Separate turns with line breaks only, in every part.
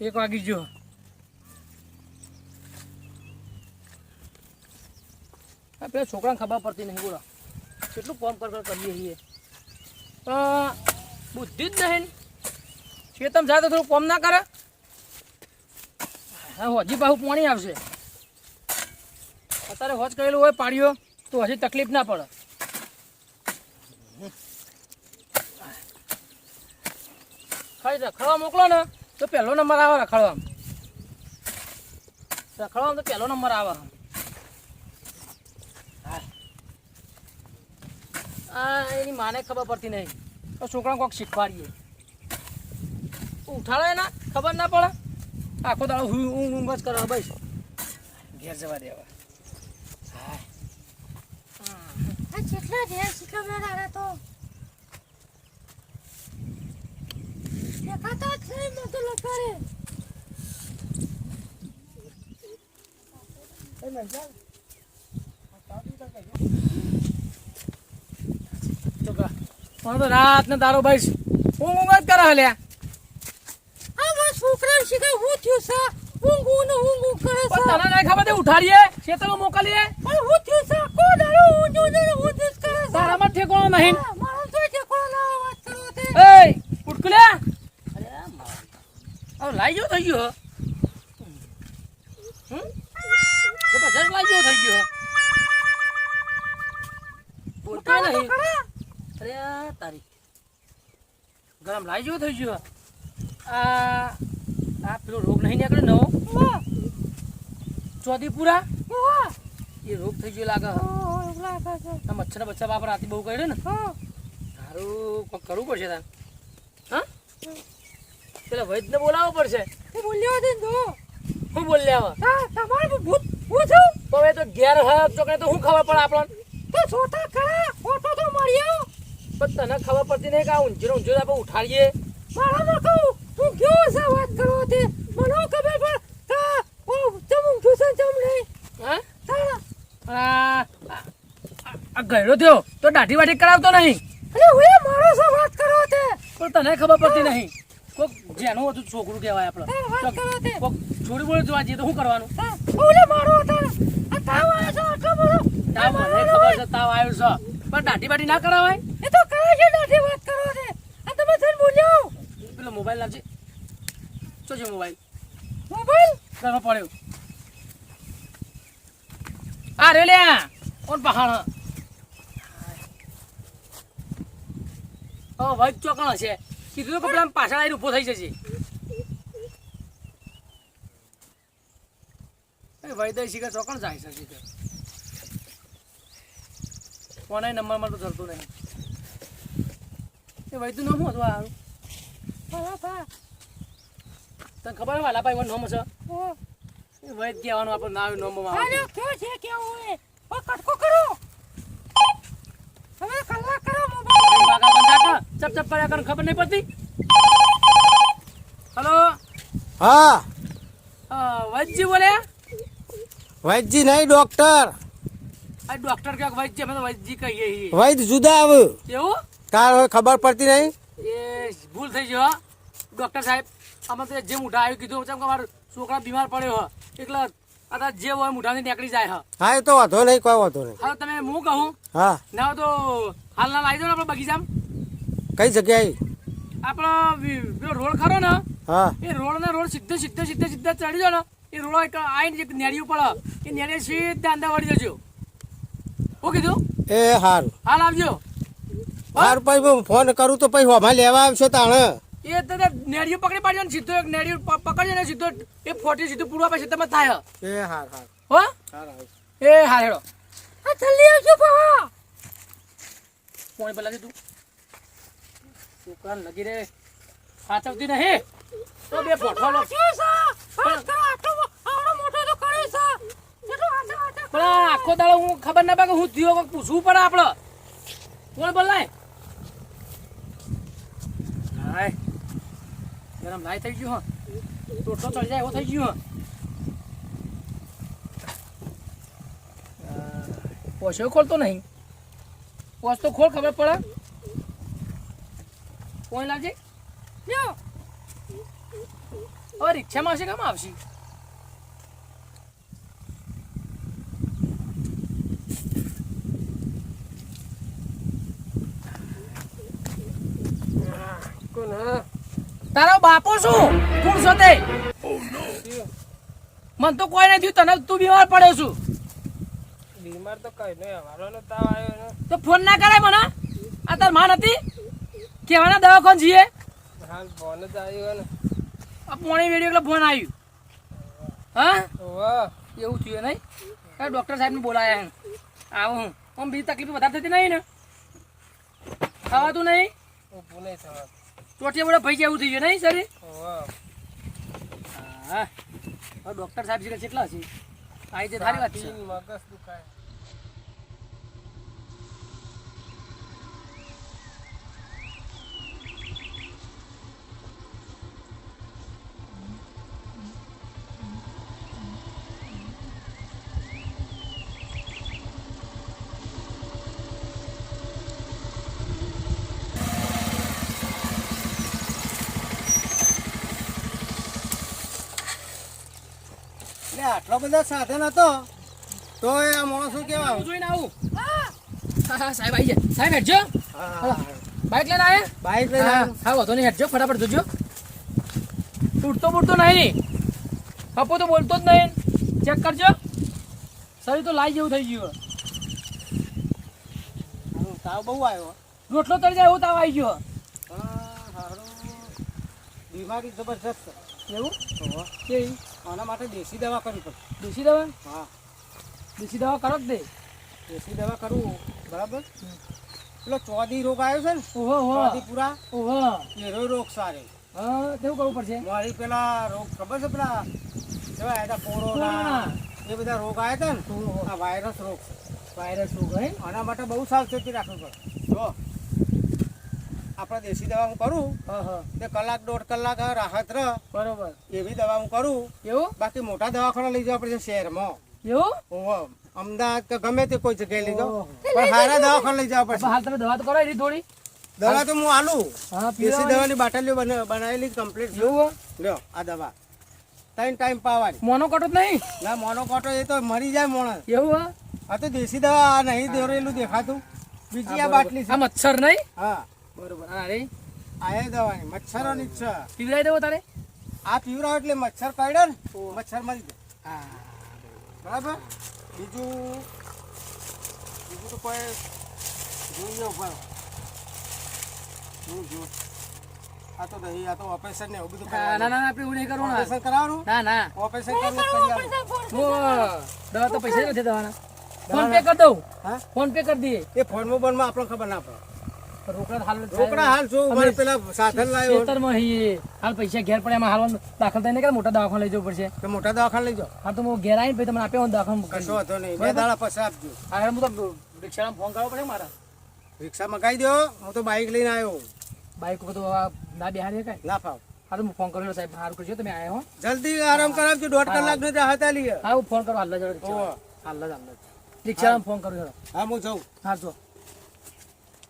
1 વાગી ગયો. પેલા છોકરાને ખબર પડતી નહીં. બોલો કેટલું કોમ કરીએ છીએ. બુદ્ધિ જ નહીં. ખેતમ જાય તો થોડું કોમ ના કરે. હા હજી પાછું પાણી આવશે. અત્યારે હોજ કરેલું હોય પાડ્યો તો હજી તકલીફ ના પડે. ખાલી રખડવા મોકલો ને તો પહેલો નંબર આવે. રખડવામાં તો પહેલો નંબર આવે. એની માને ખબર પડતી નહીં. તો છોકરાને કોઈક શીખવાડીએ. ઉઠાડે ના ખબર ના પડે. આખો દાડો ઊંઘ જ કરવા બસ ઘેર જવા દેવા.
કેટલા ઘેર શીખવનારા તો દેખાતા જ નહીં. મેં તો લખારે
મને તો રાત ને દારો ભાઈ ઊંઘ જ કરે. હલ્યા
છોકરાને શીખાય હું થયું છે. ઊંઘ કરે છે.
તને નહીં ખબર. ઉઠાડીએ ખેતરમાં મોકલીએ.
પણ હું થયું છે. કોઈ દાડો ઊંઘ કરે છે.
તારામાં ઠેકોણો નહીં.
મારો તો ઠેકોણો ના વાત કરો તે.
એ ઉઠકલ્યા. અરે હવે લાઈ ગયો થઈ ગયો. જબરજસ્ત લાઈ ગયો થઈ ગયો. બોલતા નહીં. અરે તારી ગરમ લાઈ ગયો થઈ ગયો. આ પેલો રોગ નહીં નીકળે નવો ચોદીપુરા. એ રોગ થઈ ગયો લાગે. મચ્છર બચ્ચા બાપ રાતે બહુ કર્યું ને. સારું કોક કરવું પડશે તાર. હા પેલા વૈદ્યને બોલાવવો પડશે.
બોલ્યો દે તો
હું બોલ્યા
તમારે ભૂત હું છું.
તો હવે તો ઘેર હા ચોકને તો શું ખબર પડે આપણને.
તો છોટા ખરા ફોટો તો મળ્યો.
પણ તને ખબર પડતી નહીં કે આ ઊંઝીનો આપણે ઉઠાડીએ.
મારામાં કહું તું કેવો છે વાત કરો તે મને ખબર પણ કા ઓ ચમું છું ચમ નહીં.
હા
તારા
આ ગયડો થયો તો દાઢી વાઢી કરાવતો નહીં.
અરે હું મારો છો વાત કરો તે
પણ તને ખબર પડતી નહીં. કોક જેનું હતું છોકરું કહેવાય આપણે.
વાત કરો તે
કોક છોડી બોલે જોવા જઈએ તો શું કરવાનું.
ઓલે મારો તાર આ તાવ આવ્યો છે આટલો બધો.
તાવ મને ખબર છે તાવ આવ્યો છે પણ દાઢી વાઢી ના કરાવાય.
એ તો કરે છે દાઢી વાત કરો તે. આ તમે થઈને બોલ્યો.
પેલો મોબાઈલ લાવજે. શું છે મોબાઈલ ઘરમાં પડ્યો. આ રે લ્યા કોણ પહાણ. વૈદ ચોકણ હશે. કીધું તો પેલા પાછળ આવીને ઉભો થઈ જશે. વૈદ શીખર ચોકણ જાય છે શીખર. કોના નંબરમાં તો ચલતું નહીં. એ વૈદનું નામ શું હતું આ? તને ખબર હોય વાલાભાઈ એનું નામ છે. વૈદ કહેવાનું આપણે ના નોમમાં આવે.
કેવું છે કેવું હોય ઓ કટકો કરો. હવે કલાક કરો મોબાઈલ
વાગા બંધા ચપ ચપ પડ્યા કર ખબર નહીં પડતી. હેલો
હા
વૈદજી બોલ્યા.
વૈદજી નહીં ડોક્ટર.
આ ડોક્ટર કે વૈદ છે અમે તો વૈદજી કહીએ છીએ.
વૈદ જુદા આવે.
એવું
તાર હવે ખબર પડતી નહીં.
એ ભૂલ થઈ ગયો ડોક્ટર સાહેબ. અમે તો જે મુઠા આવ્યું કીધું કેમ કે મારો છોકરા બીમાર પડ્યો હ એટલે અત્યારે જે હોય મુઠાથી નીકળી જાય હ.
હા એ તો વાંધો નહીં કોઈ વાંધો નહીં.
હવે તમે હું કહું
હા
ના તો હાલ ના લાવી દો ને આપણે બગીચામાં.
કઈ જગ્યાએ?
આપણો પેલો રોડ ખરો ને
હા
એ રોડ ને રોડ સીધો ચડી જાવ ને એ રોડ એક આવીને એક નેડિયું પડે એ નેડિયે સીધા અંદર વળી જજો. શું કીધું?
એ સારું
હાલ આવજો.
સારું પછી ફોન કરું તો પછી હોમાં લેવા આવશો તાણે.
એ તો નેડિયું પકડી પાડજો ને સીધો એક નેડિયું પકડજો ને સીધો એ ફોટી સીધું પૂરવા પછી તમે થાય.
એ હાર હાર
હો
હાર
એ હા હેડો.
આ જલ્દી આવજો બાવા.
કોણ બોલાવી તું? છોકરા લગી રે સાચવતી નહીં તો બે ફોટો આખો દાડો હું ખબર ના પડે હું થયો પૂછવું પડે આપડે. કોણ બોલાય? હાય ગરમ લાઈ થઈ ગયું. ટોટલો ચડી જાય એવો થઈ ગયું. પોછો ખોલતો નહીં. પોછ તો ખોલ ખબર પડે. કોણ લાવજે? ઓ હવે રિક્ષામાં આવશે કેમ આવશે?
કોણ હા
તારો બાપો શું? કોણ છો તે? મન તો કોઈ નથી થયું, તને તું બીમાર પડ્યો છું.
બીમાર તો કઈ નહીં હવારનો તાવ આવ્યો ને
તો ફોન ના કરાય મને? આ તાર માં નથી કેવાના દવાખાને જઈએ?
હાલ ફોન જ આવ્યો ને
આ પોણી વેડિયો એટલે ફોન આવ્યું. હા
વાહ
એવું થયું નહીં? ડૉક્ટર સાહેબને બોલાયા આવું હું આમ બીજી તકલીફ વધારે થતી નહીં ને? ખાવાતું નહીં?
ઊભું નહીં થવા
ચોટીયા બોલે ભાઈ જેવું થઈ ગયું નહીં સર?
વાહ
હા હવે ડૉક્ટર સાહેબ છે કેટલા છે? આવી તે સારી વાત છે.
મગજ દુખાય
એટલે આટલો બધા સાધન હતો તો આ માણસો કેવા
હું જોઈને આવું. હા હા સાહેબ આવી જાય. સાહેબ હેઠજો.
હા,
બાઇક લઈને આવ્યા?
બાઈક લઈને
હા
આવ્યો.
હા વાંધો નહીં હેઠજો ફટાફટ જોજો. તૂટતો બૂટતો નહીં. પપ્પો તો બોલતો જ નહીં. ચેક કરજો. શરીર તો લાઈ જેવું થઈ ગયું.
હારું, તાવ બહુ આવ્યો.
રોટલો તળી જાય એવું તાવ આવી ગયો.
હારું, બીમારી જબરજસ્ત છે.
એવું
ઓહો.
કેવી?
આના માટે દેશી દવા કરવી પડે.
દેશી દવા?
હા,
દેશી દવા કરો જ દે.
દેશી દવા કરવું બરાબર. પેલો ચોદી રોગ આવ્યો છે ને,
ઓહો ઓહો
ચોદી પૂરા
ઓહો.
એનો રોગ સારે.
હા તેવું કરવું પડશે.
મારી પેલા રોગ ખબર છે, પેલા કેવા આવ્યા હતા કોરોના એ બધા રોગ આવ્યા હતા ને,
ઓહો.
આ વાયરસ રોગ.
વાયરસ રોગ હે?
આના માટે બહુ સાવચેતી રાખવી પડે. જો આપણે દેશી દવા હું કરું
હા હા
તે કલાક દોઢ કલાક રાહત રહે
બરોબર.
એવી દવા હું કરું.
એવું
બાકી મોટા દવાખાના લઈ જવા પડશે શહેરમાં.
એવું?
ઓહો, અમદાવાદ કે ગમે તે કોઈ જગ્યાએ લઈ જાઓ,
ઓહો.
પણ સારા દવાખાના લઈ જવા પડશે.
હાલ તમે દવા તો કરાવી થોડી.
દવા તો હું આલું.
હા
દેશી
પીવડાવવાની.
દવાની બાટલીઓ બનાવેલી કમ્પ્લીટ છે.
એવું હે?
લ્યો આ દવા 3 ટાઈમ પાવાની.
મોનો કટો જ નહીં?
ના મોનોકોટો એ તો મરી જાય માણસ.
એવું હે?
આ તો દેશી દવા આ નહીં દોરેલું દેખાતું. બીજી આ બાટલી
આ
છે.
મચ્છર નહીં?
હા,
બરોબર. હા રે
આ એ દવાની મચ્છરોની જ છે.
પીવડાવી દેવો તારે?
આ પીવરાવ એટલે મચ્છર કરડે ને મચ્છર મરી જાય.
હા
બરાબર. બીજું તો કોઈ જોઈએ ઉપર જો આ તો દહીં, આ તો ઓપરેશન ને એવું બધું
ના ના
કરવાનું.
ના આપણે એવું નહીં કરવું ને.
ઓપરેશન કરાવવાનું.
ના ના
ઓપરેશન કરીને જ કરી આલું.
ઓ, દવા તો પૈસા જ નથી દવાના. ફોન પે કરી દઉં.
હા,
ફોન પે કરી દઈએ.
એ ફોનમાં બોનમાં આપણને ખબર ના પડે.
રોકડા હાલ
રોકડા હાલ શું મારે પેલા સાધન લાવ્યો
ખેતરમાં હઈએ. હાલ પૈસા ઘેર પડે એમાં હાલવાનું દાખલ થઈને કે મોટા દવાખાને લઈ જવું પડશે.
તો મોટા દવાખાને લઈ જાઓ.
હા તો હું ઘેર આવીને પછી તમને આપ્યો દવાખાને
કશો વાંધો નહીં, 2 દાડા પછી આપજો.
હા હું તો રિક્ષામાં ફોન કરવો પડે મારા.
રિક્ષા મગાવી દો. હું તો બાઈક લઈને આવ્યો.
બાઈક બધું ના બિહારી કાંઈ.
ના ફાવ.
હા તો હું ફોન કરેલો સાહેબ સારું કરજો તમે આવ્યા હો.
જલ્દી આરામ કરાવજો. 1.5 કલાક નો હાથ લઈએ.
હા હું ફોન કરું હાલ જ
ઓહો.
હાલ જ રિક્ષામાં ફોન કરું જરા.
હા હું જાઉં.
હા જો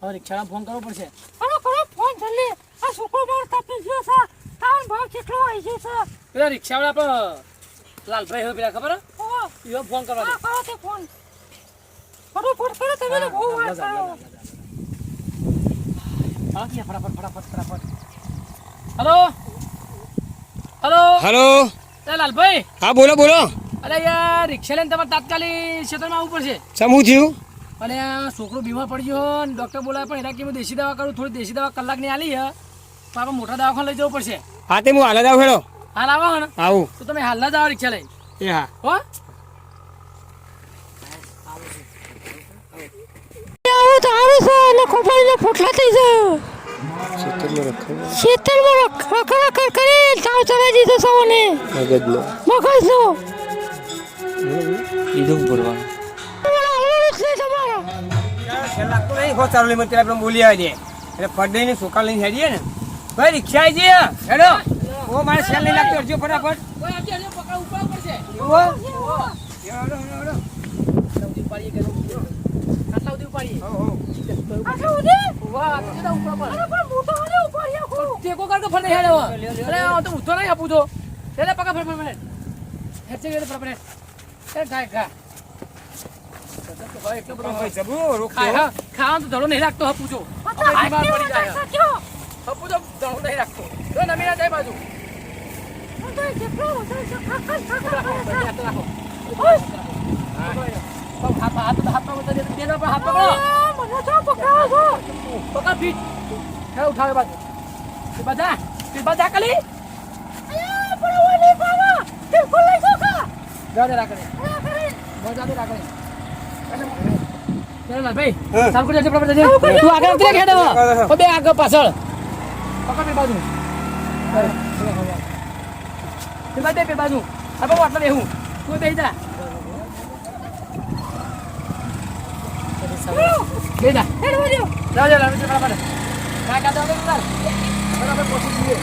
હવે રિક્ષામાં ફોન કરવો પડશે.
કરો કરો ફોન જલ્દી આ છોકરો માર કાપી ગયો છે તાન ભાવ કેટલો આવી ગયો છે
પેલા રિક્ષાવાળા આપણે લાલભાઈ હોય પેલા ખબર હે?
ઓહો
એવો ફોન કરવા દે.
આ કરો તે ફોન ફટાફટ કરો તમે તો બહુ વાત કરો
હા કે ફટાફટ. Hello hello
hello.
એ લાલભાઈ.
હા બોલો બોલો.
અરે યાર રિક્ષા લઈને તમારે તાત્કાલિક ક્ષેત્રમાં આવવું પડશે.
શું થયું?
અને આ છોકરો બીમાર પડી ગયો ને ડૉક્ટર બોલાવે પણ એના કે હું દેશી દવા કરું. થોડી દેશી દવા કલાકની આલી હે તો આપણે મોટા દવાખાને લઈ જવું પડશે.
હા તે હું હાલ જ આવું હેડો.
હાલ આવો ને
આવું.
તો તમે હાલ જ આવો રિક્ષા લઈને.
એ હા.
હો
આવો તો આવે છે અને ખોપાળીના પોટલા થઈ જાય ખેતરમાં રખડા કરે તાવ ચડાવી દીધો સવાને મગજનો
લાગતો નહીં હો ચાલો મને પેલા બોલી આવે છે એટલે પડે ને સોકા લઈને હેડીએ ને ભાઈ રિક્ષા આવી જઈએ હેડો. ઓ મારે સેલ નહીં લાગતો હરજો ફટાફટ.
કોઈ આજે આજે પકડ ઉપર પડશે.
હેડો
આટલા સુધી ઉપાડીએ.
આખા ઉડી
વાહ તો જતા ઉપર પર.
અરે પણ મોટો હલે ઉપાડ્યા કો
ટેકો કર કે ફરને હેડે હવે. અરે આ તો ઉઠો નહીં આપું તો. લે પકડ ફટાફટ હેચે ગયો ફટાફટ એ ગાય ગા ભાઈ એટલો બધો
ભાઈ જબરો રોગ
ખાય ખાવાનું તો ધડો નહીં રાખતો હપુ જો બીમાર પડી જાય હપુ તો ધડો નહીં રાખતો તો નમી ના જાય બાજુ હાથ પકડ ફીટ ઉઠાવે બાજુ બધા કલી જાડે રાખડે મજા રાખડે ભાઈ સારું કરી તું આગળ ઉતરે ખેડે બે આગળ પાછળ પકડ બે બાજુ બે બાજુ આપણે વાટલો બેહું તું બેહી જા બેજા રાજા લાવ છે બરાબર કાકા દાદા બરાબર પોસી દીએ